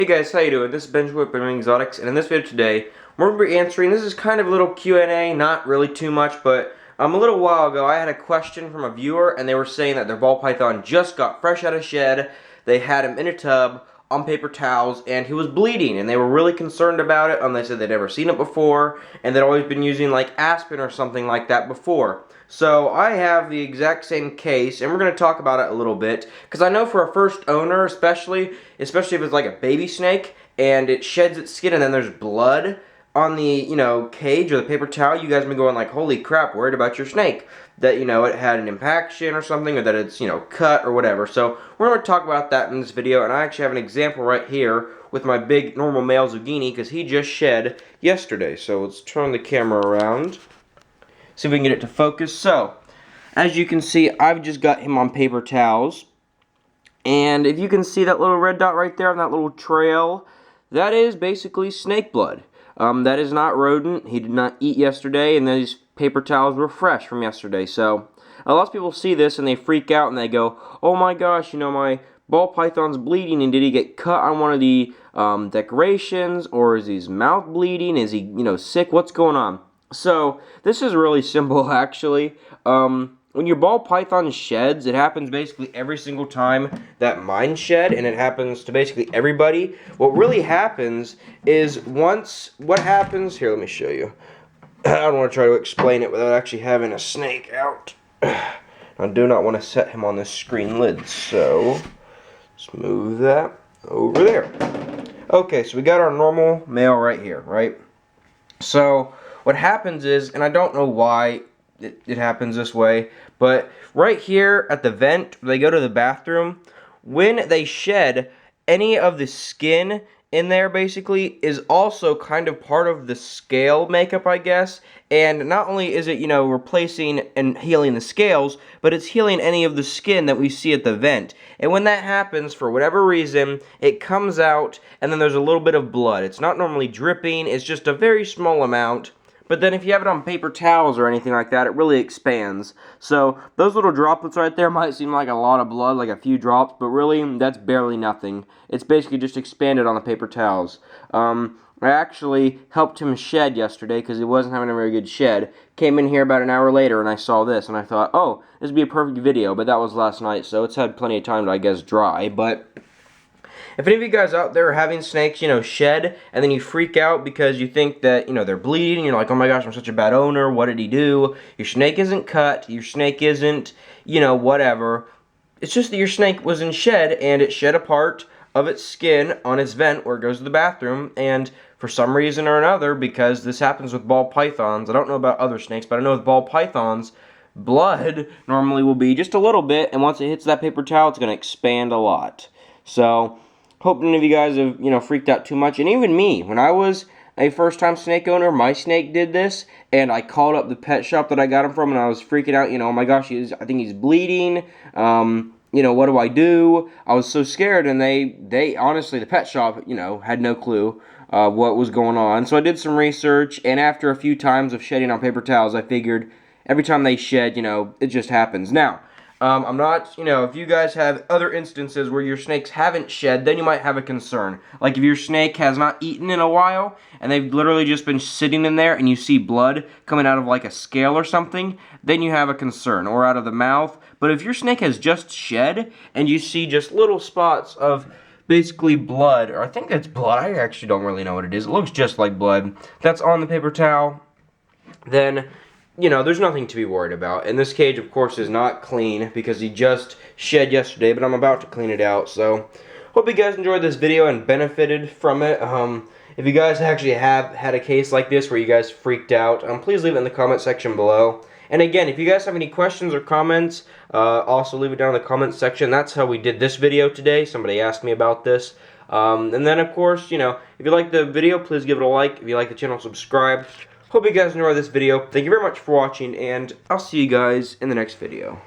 Hey guys, how you doing? This is benjaminsexoctics, and in this video today, we're going to be answering, this is kind of a little Q&A, not really too much, but a little while ago I had a question from a viewer, and they were saying that their ball python just got fresh out of shed. They had him in a tub on paper towels, and he was bleeding, and they were really concerned about it, and they said they'd never seen it before, and they'd always been using like aspirin or something like that before. So I have the exact same case, and we're going to talk about it a little bit, because I know for a first owner, especially if it's like a baby snake, and it sheds its skin, and then there's blood on the, cage or the paper towel, you guys have been going like, holy crap, worried about your snake, that, it had an impaction or something, or that it's, cut or whatever. So we're going to talk about that in this video, and I actually have an example right here with my big normal male zucchini, because he just shed yesterday. So let's turn the camera around. See if we can get it to focus. So, as you can see, I've just got him on paper towels. And if you can see that little red dot right there on that little trail, that is basically snake blood. That is not rodent. He did not eat yesterday, and these paper towels were fresh from yesterday. So, a lot of people see this and they freak out and they go, oh my gosh, my ball python's bleeding, and did he get cut on one of the decorations, or is his mouth bleeding? Is he, sick? What's going on? So, this is really simple, actually. When your ball python sheds, it happens basically every single time that mine shed, and it happens to basically everybody. What really happens is what happens, here, let me show you. I don't want to try to explain it without actually having a snake out. I do not want to set him on the screen lid, so let's move that over there. Okay, so we got our normal male right here, right? So, what happens is, and I don't know why it happens this way, but right here at the vent, they go to the bathroom, when they shed, any of the skin in there basically is also kind of part of the scale makeup, I guess. And not only is it, replacing and healing the scales, but it's healing any of the skin that we see at the vent. And when that happens, for whatever reason, it comes out, and then there's a little bit of blood. It's not normally dripping, it's just a very small amount. But then if you have it on paper towels or anything like that, it really expands. So those little droplets right there might seem like a lot of blood, like a few drops, but really that's barely nothing. It's basically just expanded on the paper towels. I actually helped him shed yesterday because he wasn't having a very good shed. Came in here about an hour later and I saw this and I thought, oh, this would be a perfect video, but that was last night, so it's had plenty of time to, I guess, dry. But if any of you guys out there are having snakes, shed, and then you freak out because you think that, they're bleeding, and you're like, oh my gosh, I'm such a bad owner, what did he do? Your snake isn't cut, your snake isn't, whatever. It's just that your snake was in shed, and it shed a part of its skin on its vent where it goes to the bathroom, and for some reason or another, because this happens with ball pythons, I don't know about other snakes, but I know with ball pythons, blood normally will be just a little bit, and once it hits that paper towel, it's going to expand a lot. So, hope none of you guys have, freaked out too much. And even me, when I was a first-time snake owner, my snake did this, and I called up the pet shop that I got him from, and I was freaking out, oh my gosh, I think he's bleeding, what do I do? I was so scared, and they honestly, the pet shop, had no clue what was going on. So I did some research, and after a few times of shedding on paper towels, I figured every time they shed, it just happens. Now, I'm not, if you guys have other instances where your snakes haven't shed, then you might have a concern. Like if your snake has not eaten in a while, and they've literally just been sitting in there, and you see blood coming out of like a scale or something, then you have a concern, or out of the mouth. But if your snake has just shed, and you see just little spots of basically blood, or I think it's blood, I actually don't really know what it is, it looks just like blood, that's on the paper towel, then there's nothing to be worried about. And this cage, of course, is not clean because he just shed yesterday, but I'm about to clean it out. So, hope you guys enjoyed this video and benefited from it. If you guys actually have had a case like this where you guys freaked out, please leave it in the comment section below. And again, if you guys have any questions or comments, also leave it down in the comment section. That's how we did this video today. Somebody asked me about this. And then, of course, if you like the video, please give it a like. If you like the channel, subscribe. Hope you guys enjoyed this video. Thank you very much for watching, and I'll see you guys in the next video.